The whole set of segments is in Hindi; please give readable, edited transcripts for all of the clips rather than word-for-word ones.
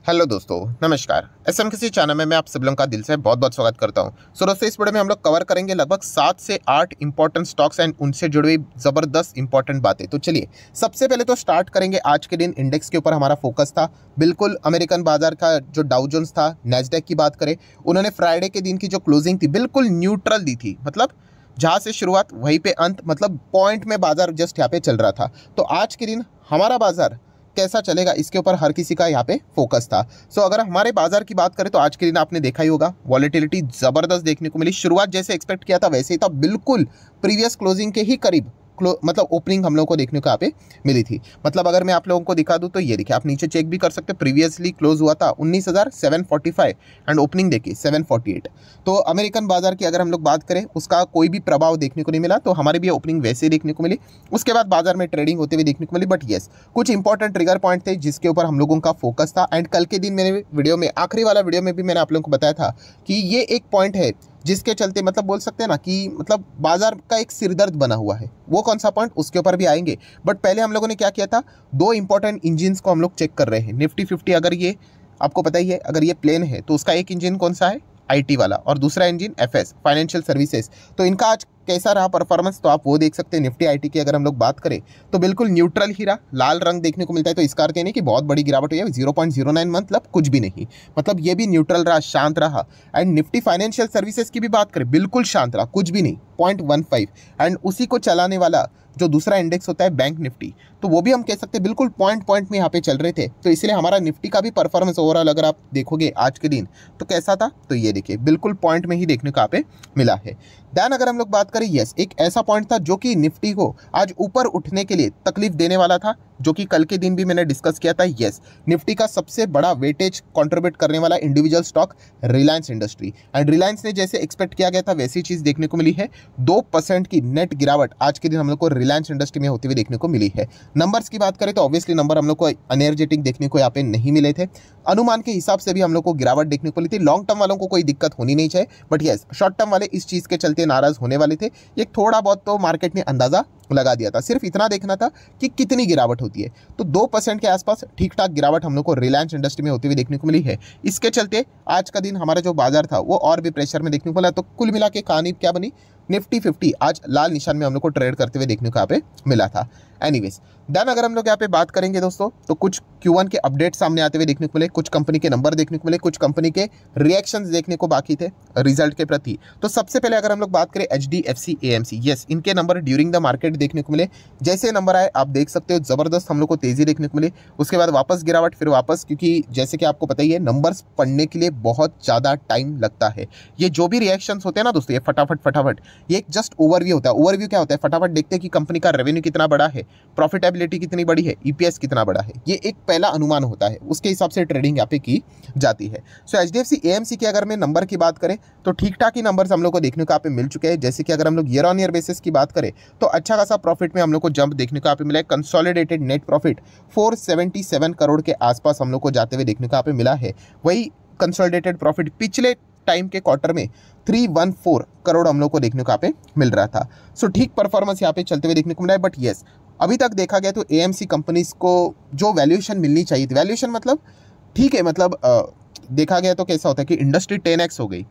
हेलो दोस्तों, नमस्कार। एसएम किसी चैनल में मैं आप सब लोगों का दिल से बहुत बहुत स्वागत करता हूं। सो दोस्तों, इस वीडियो में हम लोग कवर करेंगे लगभग 7 से 8 इंपॉर्टेंट स्टॉक्स एंड उनसे जुड़ी हुई ज़बरदस्त इंपॉर्टेंट बातें। तो चलिए सबसे पहले तो स्टार्ट करेंगे। आज के दिन इंडेक्स के ऊपर हमारा फोकस था बिल्कुल अमेरिकन बाजार का। जो डाउ जोन्स था, नैस्डैक की बात करें, उन्होंने फ्राइडे के दिन की जो क्लोजिंग थी बिल्कुल न्यूट्रल दी थी। मतलब जहाँ से शुरुआत वहीं पे अंत, मतलब पॉइंट में बाजार जस्ट यहाँ पे चल रहा था। तो आज के दिन हमारा बाजार कैसा चलेगा इसके ऊपर हर किसी का यहाँ पे फोकस था। सो अगर हमारे बाजार की बात करें तो आज के दिन आपने देखा ही होगा, वॉलेटिलिटी जबरदस्त देखने को मिली। शुरुआत जैसे एक्सपेक्ट किया था वैसे ही था, बिल्कुल प्रीवियस क्लोजिंग के ही करीब मतलब ओपनिंग हम लोगों को देखने को यहाँ पे मिली थी। मतलब अगर मैं आप लोगों को दिखा दूं तो ये देखिए, आप नीचे चेक भी कर सकते हैं। प्रीवियसली क्लोज हुआ था 19,745 एंड ओपनिंग देखिए 748। तो अमेरिकन बाजार की अगर हम लोग बात करें, उसका कोई भी प्रभाव देखने को नहीं मिला। तो हमारी भी ओपनिंग वैसे ही देखने को मिली। उसके बाद बाजार में ट्रेडिंग होते हुए देखने को मिली। बट येस, कुछ इंपॉर्टेंट ट्रिगर पॉइंट थे जिसके ऊपर हम लोगों का फोकस था। एंड कल के दिन मेरे वीडियो में, आखिरी वाला वीडियो में भी मैंने आप लोगों को बताया था कि ये एक पॉइंट है जिसके चलते मतलब बोल सकते हैं ना कि मतलब बाजार का एक सिरदर्द बना हुआ है। वो कौन सा पॉइंट, उसके ऊपर भी आएंगे। बट पहले हम लोगों ने क्या किया था, दो इंपॉर्टेंट इंजिन्स को हम लोग चेक कर रहे हैं। निफ्टी 50 अगर ये आपको पता ही है, अगर ये प्लेन है तो उसका एक इंजन कौन सा है, आईटी वाला, और दूसरा इंजन एफएस, फाइनेंशियल सर्विसेज। तो इनका आज कैसा रहा परफॉर्मेंस, तो आप वो देख सकते हैं। निफ्टी आईटी की अगर हम लोग बात करें तो बिल्कुल न्यूट्रल ही रहा, लाल रंग देखने को मिलता है। तो इसका अर्थ नहीं कि बहुत बड़ी गिरावट हुई है, 0.09 मतलब कुछ भी नहीं। मतलब ये भी न्यूट्रल रहा, शांत रहा। एंड निफ्टी फाइनेंशियल सर्विसेज की भी बात करें, बिल्कुल शांत रहा, कुछ भी नहीं, 0.15। एंड उसी को चलाने वाला जो दूसरा इंडेक्स होता है बैंक निफ्टी, तो वो भी हम कह सकते हैं बिल्कुल पॉइंट में यहाँ पे चल रहे थे। तो इसलिए हमारा निफ्टी का भी परफॉर्मेंस ओवरऑल अगर आप देखोगे आज के दिन तो कैसा था, तो ये देखिए बिल्कुल पॉइंट में ही देखने को यहाँ पे मिला है। दैन अगर हम लोग बात करें, यस, एक ऐसा पॉइंट था जो कि निफ्टी को आज ऊपर उठने के लिए तकलीफ देने वाला था, जो कि कल के दिन भी मैंने डिस्कस किया था। यस, निफ्टी का सबसे बड़ा वेटेज कंट्रीब्यूट करने वाला individual stock Reliance industry. And Reliance ने जैसे एक्सपेक्ट किया गया था वैसी चीज देखने को मिली है। 2% की नेट गिरावट आज के दिन हम लोग को रिलायंस इंडस्ट्री में होती हुई देखने को मिली है। नंबर्स की बात करें तो ऑब्वियसली नंबर हम लोग को एनर्जेटिक देखने को यहाँ पे नहीं मिले थे। अनुमान के हिसाब से भी हम लोग को गिरावट देखने को मिली थी। लॉन्ग टर्म वालों को कोई दिक्कत होनी नहीं चाहिए, बट यस, शॉर्ट टर्म वाले इस चीज के चलते नाराज होने वाले थे। एक थोड़ा बहुत तो मार्केट ने अंदाजा लगा दिया था, सिर्फ इतना देखना था कि कितनी गिरावट होती है। तो 2% के आसपास ठीक ठाक गिरावट हम लोग को रिलायंस इंडस्ट्री में होती हुई देखने को मिली है। इसके चलते आज का दिन हमारा जो बाजार था वो और भी प्रेशर में देखने को मिला। तो कुल मिला के कहानी क्या बनी, निफ्टी 50 आज लाल निशान में हम लोग को ट्रेड करते हुए देखने को यहाँ पे मिला था। एनीवेज, देन अगर हम लोग यहाँ पे बात करेंगे दोस्तों, तो कुछ Q1 के अपडेट सामने आते हुए देखने को मिले, कुछ कंपनी के नंबर देखने को मिले, कुछ कंपनी के रिएक्शंस देखने को बाकी थे रिजल्ट के प्रति। तो सबसे पहले अगर हम लोग बात करें HDFC AMC, यस, इनके नंबर ड्यूरिंग द मार्केट देखने को मिले। जैसे नंबर आए आप देख सकते हो, जबरदस्त हम लोग को तेजी देखने को मिली। उसके बाद वापस गिरावट, फिर वापस, क्योंकि जैसे कि आपको पता ही है नंबर्स पढ़ने के लिए बहुत ज़्यादा टाइम लगता है। ये जो भी रिएक्शंस होते हैं ना दोस्तों, ये फटाफट, ये एक जस्ट ओवरव्यू होता है। ओवरव्यू क्या होता है, फटाफट देखते हैं कि कंपनी का रेवेन्यू कितना बड़ा है, प्रॉफिटेबिलिटी कितनी बड़ी है, EPS कितना बड़ा है। ये एक पहला अनुमान होता है, उसके हिसाब से ट्रेडिंग यहाँ पे की जाती है। सो HDFC AMC की अगर मैं नंबर की बात करें तो ठीक ठाक ही नंबर्स हम लोग को देखने को यहाँ पे मिल चुके हैं। जैसे कि अगर हम लोग ईयर ऑन ईयर बेसिस की बात करें तो अच्छा खासा प्रॉफिट में हम लोग को जंप देखने को यहाँ पे मिला है। कंसोलिडेटेड नेट प्रॉफिट 477 करोड़ के आसपास हम लोग को जाते हुए देखने को यहाँ पे मिला है। वही कंसोलिडेटेड प्रॉफिट पिछले टाइम के क्वार्टर में 314 करोड़ हम लोग को देखने को यहाँ पे मिल रहा था। सो ठीक परफॉर्मेंस यहाँ पे चलते हुए देखने को मिला है। बट येस, अभी तक देखा गया तो AMC कंपनीज को जो वैल्यूएशन मिलनी चाहिए थी, वैल्यूएशन मतलब ठीक है, मतलब देखा गया तो कैसा होता है कि इंडस्ट्री 10x हो गई,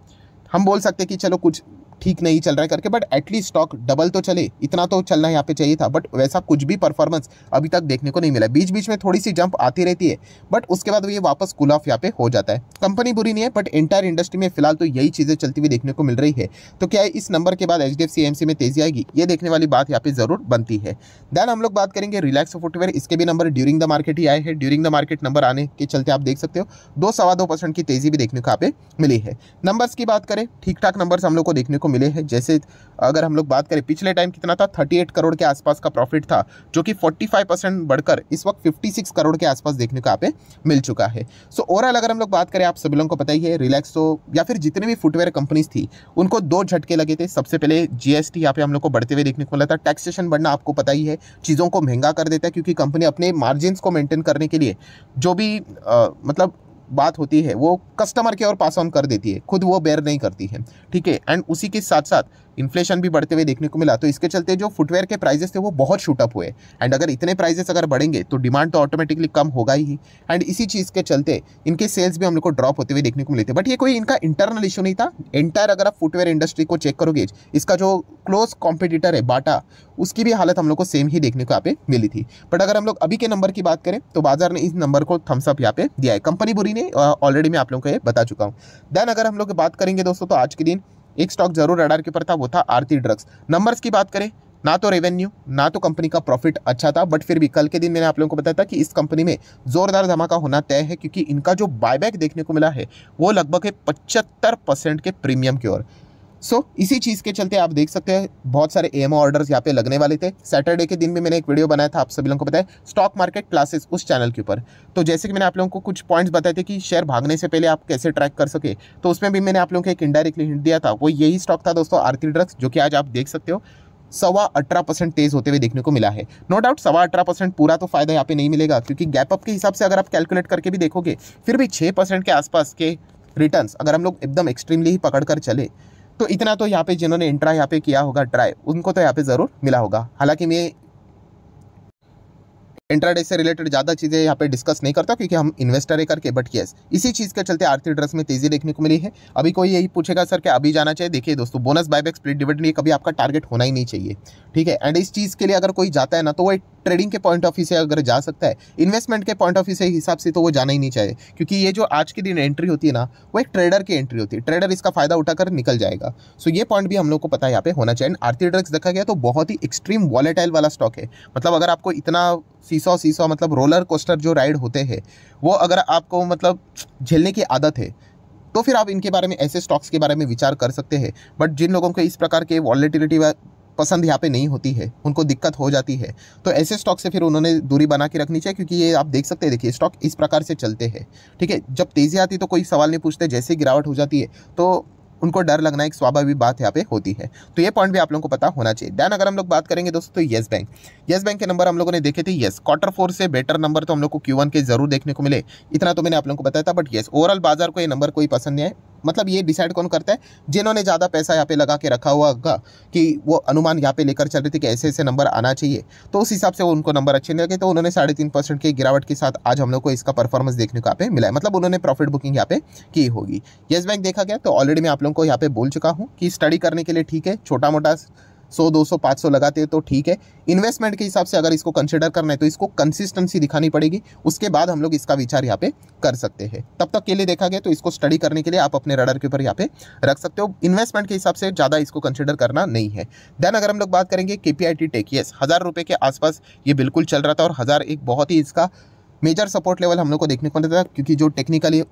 हम बोल सकते हैं कि चलो कुछ ठीक नहीं चल रहा है करके, बट एटलीस्ट स्टॉक डबल तो चले, इतना तो चलना यहाँ पे चाहिए था। बट वैसा कुछ भी परफॉर्मेंस अभी तक देखने को नहीं मिला। बीच बीच में थोड़ी सी जंप आती रहती है, बट उसके बाद ये वापस कूल ऑफ यहाँ पे हो जाता है। कंपनी बुरी नहीं है, बट एंटायर इंडस्ट्री में फिलहाल तो यही चीज़ें चलती हुई देखने को मिल रही है। तो क्या इस नंबर के बाद HDFC AMC में तेजी आएगी, ये देखने वाली बात यहाँ पे जरूर बनती है। देन हम लोग बात करेंगे रिलैक्सो फुटवेयर, इसके भी नंबर ड्यूरिंग द मार्केट ही आए हैं। ड्यूरिंग द मार्केट नंबर आने के चलते आप देख सकते हो 2-2.25% की तेजी भी देखने को यहाँ पे मिली है। नंबर्स की बात करें, ठीक ठाक नंबर्स हम लोग को देखने को मिले हैं। जैसे अगर हम लोग बात करें पिछले टाइम कितना था, 38 करोड़ के आसपास का प्रॉफिट था, जो कि 45% बढ़कर इस वक्त 56 करोड़ के आसपास देखने को यहाँ पे मिल चुका है। सो ओवरऑल अगर हम लोग बात करें, आप सभी लोगों को पता ही है रिलैक्सो या फिर जितने भी फुटवेयर कंपनीज थी उनको 2 झटके लगे थे। सबसे पहले GST यहाँ पे हम लोग को बढ़ते हुए देखने को मिला था। टैक्सेशन बढ़ना आपको पता ही है, चीज़ों को महंगा कर देता है, क्योंकि कंपनी अपने मार्जिन को मेंटेन करने के लिए जो भी मतलब बात होती है वो कस्टमर के और पास ऑन कर देती है, खुद वो बेयर नहीं करती है, ठीक है। एंड उसी के साथ साथ इन्फ्लेशन भी बढ़ते हुए देखने को मिला, तो इसके चलते जो फुटवेयर के प्राइजेस थे वो बहुत शूट अप हुए। एंड अगर इतने प्राइजेस अगर बढ़ेंगे तो डिमांड तो ऑटोमेटिकली कम होगा ही। एंड इसी चीज़ के चलते इनके सेल्स भी हम लोग को ड्रॉप होते हुए देखने को मिले थे। बट ये कोई इनका इंटरनल इशू नहीं था। एंटायर अगर आप फुटवेयर इंडस्ट्री को चेक करोगे, इसका जो क्लोज कॉम्पिटिटर है बाटा, उसकी भी हालत हम लोग को सेम ही देखने को यहाँ पे मिली थी। बट अगर हम लोग अभी के नंबर की बात करें तो बाजार ने इस नंबर को थम्स अप यहाँ पे दिया है, कंपनी बुरी ने, ऑलरेडी मैं आप लोगों को ये बता चुका हूँ। देन अगर हम लोग बात करेंगे दोस्तों, तो आज के दिन एक स्टॉक जरूर रडार के ऊपर था, वो था आरती ड्रग्स। नंबर्स की बात करें, ना तो रेवेन्यू ना तो कंपनी का प्रॉफिट अच्छा था, बट फिर भी कल के दिन मैंने आप लोगों को बताया था कि इस कंपनी में जोरदार धमाका होना तय है, क्योंकि इनका जो बायबैक देखने को मिला है वो लगभग है 75% के प्रीमियम की ओर। इसी चीज़ के चलते आप देख सकते हैं बहुत सारे एएमओ ऑर्डर्स यहाँ पे लगने वाले थे। सैटरडे के दिन भी मैंने एक वीडियो बनाया था, आप सभी लोगों को पता है, स्टॉक मार्केट क्लासेस उस चैनल के ऊपर। तो जैसे कि मैंने आप लोगों को कुछ पॉइंट्स बताए थे कि शेयर भागने से पहले आप कैसे ट्रैक कर सके, तो उसमें भी मैंने आप लोगों को एक इनडायरेक्टली हिंट दिया था। वो यही स्टॉक था दोस्तों, आरती ड्रग्स, जो कि आज आप देख सकते हो 18.25% तेज होते हुए देखने को मिला है। नो डाउट 18.25% पूरा तो फायदा यहाँ पे नहीं मिलेगा, क्योंकि गैप अप के हिसाब से अगर आप कैलकुलेट करके भी देखोगे, फिर भी 6% के आसपास के रिटर्न्स अगर हम लोग एकदम एक्सट्रीमली ही पकड़ कर चले, तो इतना तो यहाँ पे जिन्होंने इंट्रा यहाँ पे किया होगा ट्राई, उनको तो यहाँ पे ज़रूर मिला होगा। हालांकि मैं इंट्राडे से रिलेटेड ज़्यादा चीज़ें यहाँ पे डिस्कस नहीं करता, क्योंकि हम इन्वेस्टर है करके। बट यस, इसी चीज़ के चलते आरती ड्रग्स में तेज़ी देखने को मिली है। अभी कोई यही पूछेगा सर कि अभी जाना चाहिए, देखिए दोस्तों, बोनस बायबैक स्प्लिट डिविडेंड ये कभी आपका टारगेट होना ही नहीं चाहिए, ठीक है। एंड इस चीज़ के लिए अगर कोई जाता है ना, तो वो एक ट्रेडिंग के पॉइंट ऑफ व्यू से अगर जा सकता है, इन्वेस्टमेंट के पॉइंट ऑफ व्यू से हिसाब से तो वो जाना ही नहीं चाहिए, क्योंकि ये जो आज के दिन एंट्री होती है ना, वो एक ट्रेडर की एंट्री होती है, ट्रेडर इसका फायदा उठाकर निकल जाएगा। ये पॉइंट भी हम लोग को पता है यहाँ पे होना चाहिए। आरती ड्रग्स देखा गया तो बहुत ही एक्सट्रीम वॉलेटाइल वाला स्टॉक है। मतलब अगर आपको इतना सीसॉ मतलब रोलर कोस्टर जो राइड होते हैं, वो अगर आपको मतलब झेलने की आदत है, तो फिर आप इनके बारे में, ऐसे स्टॉक्स के बारे में विचार कर सकते हैं। बट जिन लोगों को इस प्रकार के वॉलेटिलिटी पसंद यहाँ पे नहीं होती है, उनको दिक्कत हो जाती है, तो ऐसे स्टॉक से फिर उन्होंने दूरी बना के रखनी चाहिए, क्योंकि ये आप देख सकते हैं, देखिए स्टॉक इस प्रकार से चलते हैं, ठीक है। जब तेज़ी आती है तो कोई सवाल नहीं पूछते, जैसे गिरावट हो जाती है तो उनको डर लगना एक स्वाभाविक बात यहाँ पे होती है। तो ये पॉइंट भी आप लोगों को पता होना चाहिए। देन अगर हम लोग बात करेंगे दोस्तों, तो येस बैंक के नंबर हम लोगों ने देखे थे। येस, Q4 से बेटर नंबर तो हम लोग को Q1 के जरूर देखने को मिले, इतना तो मैंने आप लोगों को बताया था। बट येस, ओवरऑल बाजार को ये नंबर कोई पसंद नहीं है। मतलब ये डिसाइड कौन करता है, जिन्होंने ज़्यादा पैसा यहाँ पे लगा के रखा हुआ होगा, कि वो अनुमान यहाँ पे लेकर चल रहे थे कि ऐसे ऐसे नंबर आना चाहिए, तो उस हिसाब से उनको नंबर अच्छे नहीं लगे, तो उन्होंने 3.5% की गिरावट के साथ आज हम लोग को इसका परफॉर्मेंस देखने को यहाँ पे मिला है। मतलब उन्होंने प्रॉफिट बुकिंग यहाँ पे की होगी। येस बैंक देखा गया तो ऑलरेडी मैं आप लोगों को यहाँ पे बोल चुका हूँ कि स्टडी करने के लिए ठीक है, छोटा मोटा 100, 200, 500 लगाते हैं तो ठीक है। इन्वेस्टमेंट के हिसाब से अगर इसको कंसिडर करना है तो इसको कंसिस्टेंसी दिखानी पड़ेगी, उसके बाद हम लोग इसका विचार यहाँ पे कर सकते हैं। तब तक के लिए देखा गया तो इसको स्टडी करने के लिए आप अपने रडार के ऊपर यहाँ पे रख सकते हो। इन्वेस्टमेंट के हिसाब से ज़्यादा इसको कंसिडर करना नहीं है। देन अगर हम लोग बात करेंगे KPIT टेक, यस, 1000 रुपये के आसपास ये बिल्कुल चल रहा था, और 1000 एक बहुत ही इसका मेजर सपोर्ट लेवल हम लोग को देखने को मिलता था, क्योंकि जो टेक्निकली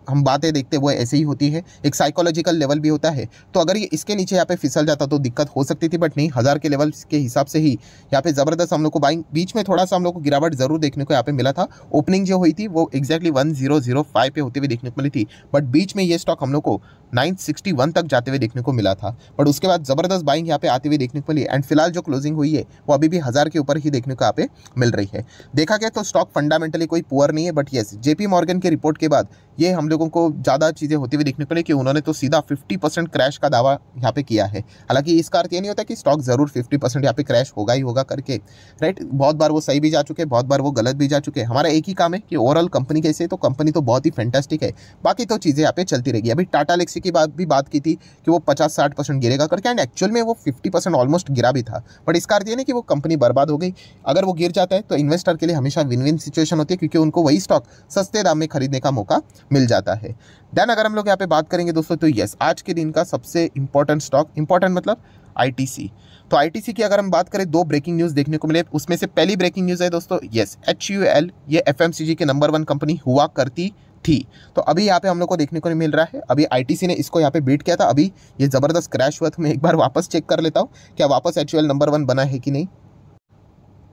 हम बातें देखते हैं वो ऐसे ही होती है, एक साइकोलॉजिकल लेवल भी होता है। तो अगर ये इसके नीचे यहाँ पे फिसल जाता तो दिक्कत हो सकती थी, बट नहीं, 1000 के लेवल के हिसाब से ही यहाँ पे ज़बरदस्त हम लोग को बाइंग, बीच में थोड़ा सा हम लोग को गिरावट जरूर देखने को यहाँ पे मिला था। ओपनिंग जो हुई थी वो एक्जैक्टली 1005 पे होते हुए देखने को मिली थी, बट बीच में ये स्टॉक हम लोग को 961 तक जाते हुए देखने को मिला था। बट उसके बाद ज़बरदस्त बाइंग यहाँ पे आते हुए देखने को मिली, एंड फिलहाल जो क्लोजिंग हुई है वो अभी भी 1000 के ऊपर ही देखने को यहाँ पे मिल रही है। देखा गया तो स्टॉक फंडामेंटली कोई पुअर नहीं है, बट येस, JP मॉर्गन की रिपोर्ट के बाद ये हम लोगों को ज़्यादा चीज़ें होती हुई देखने को मिली कि उन्होंने तो सीधा 50% क्रैश का दावा यहाँ पे किया है। हालांकि इसका अर्थ ये नहीं होता कि स्टॉक ज़रूर 50% यहाँ पे क्रैश होगा ही होगा करके, राइट। बहुत बार वो सही भी जा चुके हैं, बहुत बार वो गलत भी जा चुके हैं। हमारा एक ही काम है कि ओवरऑल कंपनी कैसे है, तो कंपनी तो बहुत ही फैंटास्टिक है, बाकी तो चीज़ें यहाँ पे चलती रहेगी। अभी टाटा एल्क्सी की बात की थी कि वो 50-60% गिरेगा करके, एंड एक्चुअल में वो 50% ऑलमोस्ट गिरा भी था। बट इसका अर्थ ये नहीं कि वो कंपनी बर्बाद हो गई। अगर वो गिर जाता है तो इन्वेस्टर के लिए हमेशा विन विन सिचुएशन होती है, क्योंकि उनको वही स्टॉक सस्ते दाम में खरीदने का मौका मिल जाता है। देन अगर हम लोग यहाँ पे बात करेंगे दोस्तों, तो यस, आज के दिन का सबसे इंपॉर्टेंट स्टॉक, इंपॉर्टेंट मतलब ITC। तो ITC की अगर हम बात करें, 2 ब्रेकिंग न्यूज़ देखने को मिले। उसमें से पहली ब्रेकिंग न्यूज़ है दोस्तों, यस, HUL ये FMCG के नंबर 1 कंपनी हुआ करती थी, तो अभी यहाँ पे हम लोग को देखने को नहीं मिल रहा है। अभी ITC ने इसको यहाँ पे बीट किया था, अभी ये ज़बरदस्त क्रैश हुआ था। मैं एक बार वापस चेक कर लेता हूँ क्या वापस HUL नंबर 1 बना है कि नहीं।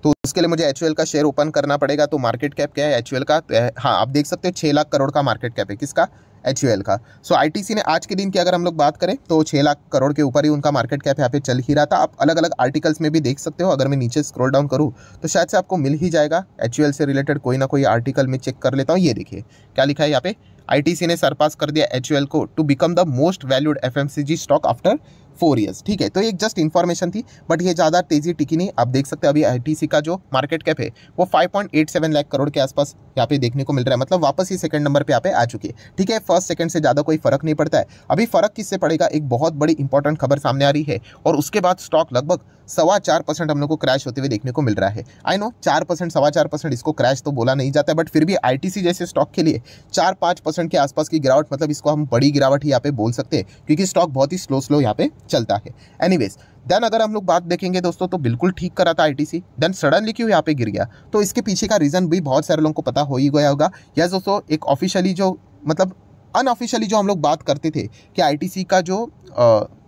तो उसके लिए मुझे HUL का शेयर ओपन करना पड़ेगा। तो मार्केट कैप क्या है HUL का, हाँ आप देख सकते हो 6 लाख करोड़ का मार्केट कैप है। किसका? HUL का। सो ITC ने आज के दिन की अगर हम लोग बात करें तो 6 लाख करोड़ के ऊपर ही उनका मार्केट कैप यहाँ पे चल ही रहा था। आप अलग अलग आर्टिकल्स में भी देख सकते हो, अगर मैं नीचे स्क्रॉल डाउन करूँ तो शायद से आपको मिल ही जाएगा। HUL से रिलेटेड कोई ना कोई आर्टिकल में चेक कर लेता हूँ। ये देखिए क्या लिखा है यहाँ पे, ITC ने सरपास कर दिया HUL को to become the most valued FMCG stock after 4 years. ठीक है, तो एक जस्ट इन्फॉर्मेशन थी, बट ये ज़्यादा तेजी टिकी नहीं। आप देख सकते हैं अभी ITC का जो मार्केट कैप है वो 5.87 लाख करोड़ के आसपास यहाँ पे देखने को मिल रहा है। मतलब वापस ही सेकंड नंबर पे यहाँ पे आ चुकी है। ठीक है, फर्स्ट सेकंड से ज़्यादा कोई फर्क नहीं पड़ता है। अभी फर्क किससे पड़ेगा, एक बहुत बड़ी इंपॉर्टेंट खबर सामने आ रही है और उसके बाद स्टॉक लगभग 4.25% हम लोग को क्रैश होते हुए देखने को मिल रहा है। आई नो 4%, 4.25% इसको क्रैश तो बोला नहीं जाता है, बट फिर भी ITC जैसे स्टॉक के लिए 4-5% के आसपास की गिरावट, मतलब इसको हम बड़ी गिरावट ही यहाँ पे बोल सकते हैं, क्योंकि स्टॉक बहुत ही स्लो यहाँ पे चलता है। एनीवेज देन अगर हम लोग बात देखेंगे दोस्तों तो बिल्कुल ठीक करा था ITC, देन सडनली क्यों यहाँ पे गिर गया, तो इसके पीछे का रीजन भी बहुत सारे लोगों को पता हो ही गया होगा। यस दोस्तों, एक ऑफिशियली जो मतलब अनऑफिशियली जो हम लोग बात करते थे कि ITC का जो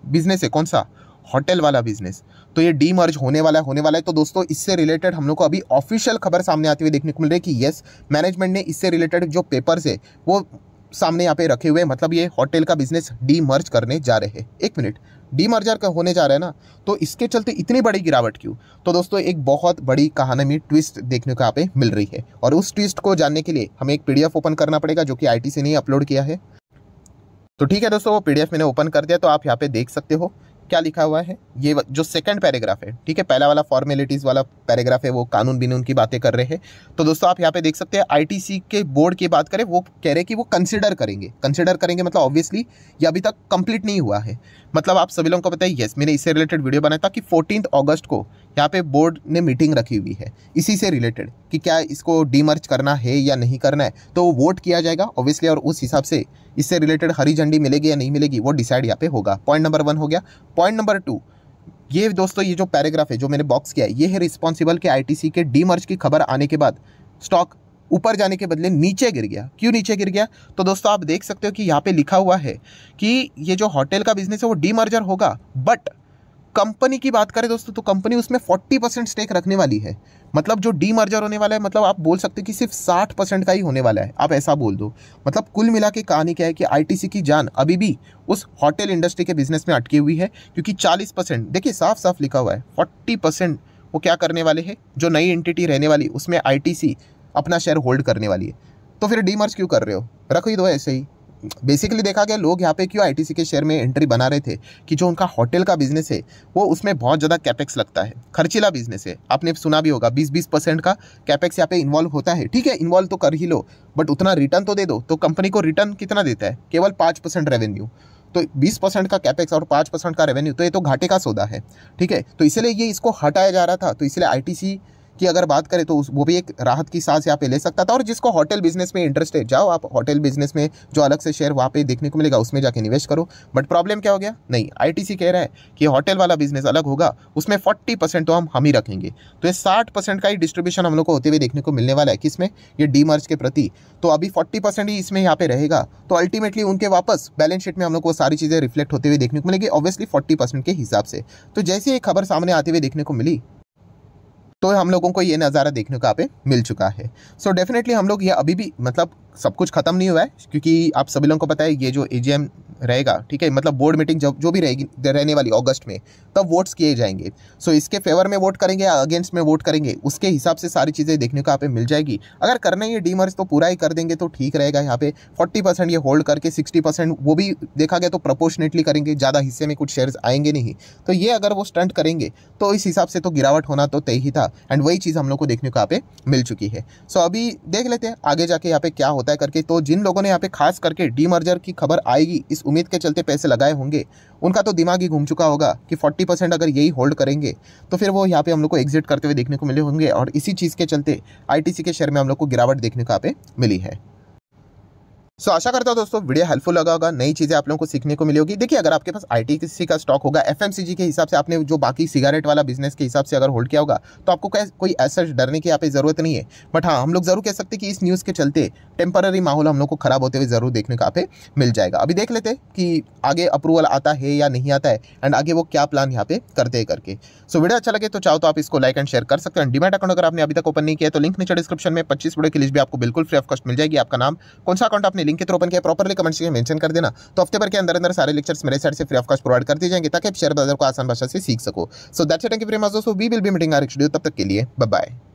बिजनेस है, कौन सा, होटल वाला बिजनेस, तो ये डीमर्ज होने वाला है। तो दोस्तों इससे रिलेटेड हम लोग को अभी ऑफिशियल खबर सामने आती हुई देखने को मिल रही है कि यस, मैनेजमेंट ने इससे रिलेटेड जो पेपर्स है वो सामने यहाँ पे रखे हुए हैं। मतलब ये होटल का बिजनेस डीमर्ज करने जा रहे हैं। एक मिनट, डीमर्जर का होने जा रहा है ना, तो इसके चलते इतनी बड़ी गिरावट क्यों? तो दोस्तों एक बहुत बड़ी कहानी में ट्विस्ट देखने को यहाँ पे मिल रही है, और उस ट्विस्ट को जानने के लिए हमें एक PDF ओपन करना पड़ेगा जो कि ITC ने अपलोड किया है। तो ठीक है दोस्तों, वो PDF मैंने ओपन कर दिया, तो आप यहाँ पे देख सकते हो क्या लिखा हुआ है। ये जो सेकंड पैराग्राफ है, ठीक है, पहला वाला फॉर्मेलिटीज़ वाला पैराग्राफ है, वो कानून बिनून की बातें कर रहे हैं। तो दोस्तों आप यहाँ पे देख सकते हैं ITC के बोर्ड की बात करें, वो कह रहे हैं कि वो कंसिडर करेंगे। मतलब ऑब्वियसली ये अभी तक कंप्लीट नहीं हुआ है। मतलब आप सभी लोगों को पता है, यस, मैंने इससे रिलेटेड वीडियो बनाया था कि 14 अगस्त को यहाँ पे बोर्ड ने मीटिंग रखी हुई है इसी से रिलेटेड कि क्या इसको डीमर्ज करना है या नहीं करना है। तो वो वोट किया जाएगा ऑब्वियसली, और उस हिसाब से इससे रिलेटेड हरी झंडी मिलेगी या नहीं मिलेगी वो डिसाइड यहाँ पे होगा। पॉइंट नंबर 1 हो गया। पॉइंट नंबर 2, ये दोस्तों ये जो पैराग्राफ है जो मैंने बॉक्स किया है, ये है रिस्पॉन्सिबल के ITC के डीमर्ज की खबर आने के बाद स्टॉक ऊपर जाने के बदले नीचे गिर गया। क्यों नीचे गिर गया? तो दोस्तों आप देख सकते हो कि यहाँ पे लिखा हुआ है कि ये जो होटल का बिजनेस है वो डीमर्जर होगा, बट कंपनी की बात करें दोस्तों तो कंपनी उसमें 40% स्टेक रखने वाली है। मतलब जो डीमर्जर होने वाला है, मतलब आप बोल सकते हो कि सिर्फ 60% का ही होने वाला है, आप ऐसा बोल दो। मतलब कुल मिला के कहानी क्या है कि ITC की जान अभी भी उस होटल इंडस्ट्री के बिजनेस में अटकी हुई है, क्योंकि 40%, देखिए साफ साफ लिखा हुआ है, 40% वो क्या करने वाले हैं, जो नई एंटिटी रहने वाली उसमें ITC अपना शेयर होल्ड करने वाली है। तो फिर डीमर्ज क्यों कर रहे हो, रख ही दो ऐसे ही। बेसिकली देखा गया लोग यहाँ पे क्यों ITC के शेयर में एंट्री बना रहे थे कि जो उनका होटल का बिजनेस है वो उसमें बहुत ज़्यादा कैपेक्स लगता है, खर्चीला बिजनेस है। आपने सुना भी होगा 20% का कैपेक्स यहाँ पे इन्वॉल्व होता है। ठीक है, इन्वॉल्व तो कर ही लो, बट उतना रिटर्न तो दे दो। तो कंपनी को रिटर्न कितना देता है? केवल 5% रेवेन्यू। तो 20% का कैपेक्स और 5% का रेवेन्यू, तो ये तो घाटे का सौदा है। ठीक है, तो इसीलिए ये इसको हटाया जा रहा था। तो इसलिए ITC की अगर बात करें तो वो भी एक राहत की सांस यहाँ पे ले सकता था। और जिसको होटल बिजनेस में इंटरेस्ट है, जाओ आप होटल बिजनेस में जो अलग से शेयर वहाँ पे देखने को मिलेगा उसमें जाके निवेश करो। बट प्रॉब्लम क्या हो गया? नहीं, ITC कह रहा है कि होटल वाला बिजनेस अलग होगा, उसमें 40% तो हम ही रखेंगे। तो ये 60% का ही डिस्ट्रीब्यूशन हम लोग को होते हुए देखने को मिलने वाला है किसमें, ये डीमर्ज के प्रति। तो अभी 40% ही इसमें यहाँ पे रहेगा, तो अल्टीमेटली उनके वापस बैलेंस शीट में हम लोग को सारी चीज़ें रिफ्लेक्ट होते हुए देखने को मिलेगी, ऑब्वियसली 40% के हिसाब से। तो जैसे ये खबर सामने आते हुए देखने को मिली तो हम लोगों को ये नज़ारा देखने को यहाँ पे मिल चुका है। सो डेफिनेटली हम लोग ये अभी भी मतलब सब कुछ खत्म नहीं हुआ है, क्योंकि आप सभी लोगों को पता है ये जो AGM रहेगा, ठीक है, मतलब बोर्ड मीटिंग जो भी रहेगी रहने वाली अगस्त में, तब वोट्स किए जाएंगे। सो इसके फेवर में वोट करेंगे या अगेंस्ट में वोट करेंगे, उसके हिसाब से सारी चीज़ें देखने को यहाँ पे मिल जाएगी। अगर करना ही है डीमर्ज तो पूरा ही कर देंगे तो ठीक रहेगा। यहाँ पे 40% ये होल्ड करके 60% वो भी देखा गया तो प्रोपोर्शनेटली करेंगे, ज़्यादा हिस्से में कुछ शेयर्स आएंगे नहीं। तो ये अगर वो स्टंट करेंगे तो इस हिसाब से तो गिरावट होना तो तय ही था, एंड वही चीज़ हम लोग को देखने को यहाँ पे मिल चुकी है। सो अभी देख लेते हैं आगे जाके यहाँ पे क्या होता है करके। तो जिन लोगों ने यहाँ पे खास करके डीमर्जर की खबर आएगी इस उम्मीद के चलते पैसे लगाए होंगे, उनका तो दिमाग ही घूम चुका होगा कि 40% अगर यही होल्ड करेंगे तो फिर वो यहाँ पे हम लोग को एग्जिट करते हुए देखने को मिले होंगे, और इसी चीज़ के चलते ITC के शेयर में हम लोग को गिरावट देखने को यहाँ पे मिली है। सो आशा करता हूँ दोस्तों वीडियो हेल्पफुल लगा होगा, नई चीज़ें आप लोगों को सीखने को मिली होगी। देखिए अगर आपके पास ITC का स्टॉक होगा, FMCG के हिसाब से आपने जो बाकी सिगरेट वाला बिजनेस के हिसाब से अगर होल्ड किया होगा तो आपको कोई ऐसा डरने की यहाँ पे ज़रूरत नहीं है। बट हाँ, हम लोग ज़रूर कह सकते हैं कि इस न्यूज़ के चलते टेम्पररी माहौल हम लोग को खराब होते हुए ज़रूर देखने को यहाँ पे मिल जाएगा। अभी देख लेते हैं कि आगे अप्रूवल आता है या नहीं आता है, एंड आगे वो क्या प्लान यहाँ पे करते हैं करके। सो वीडियो अच्छा लगे तो चाहो तो आप इसको लाइक एंड शेयर कर सकते हैं। डीमैट अकाउंट अगर आपने अभी तक ओपन नहीं किया तो लिंक नीचे डिस्क्रिप्शन में 25 वीडियो की लिस्ट भी आपको बिल्कुल फ्री ऑफ कॉस्ट मिल जाएगी। आपका नाम, कौन सा अकाउंट आपने आपने लिंक के थ्रू ओपन किया प्रॉपर्ली कमेंट सेक्शन में मेंशन कर देना, तो हफ्ते भर के अंदर अंदर सारे लेक्चर्स मेरे साइड से फ्री ऑफ कॉस्ट प्रोवाइड कर दिए जाएंगे ताकि आप शेयर बाजार को आसान भाषा से सीख सको। So that's it, thank you very much दोस्तों, we will be meeting our next video, तब तक के लिए बाय बाय।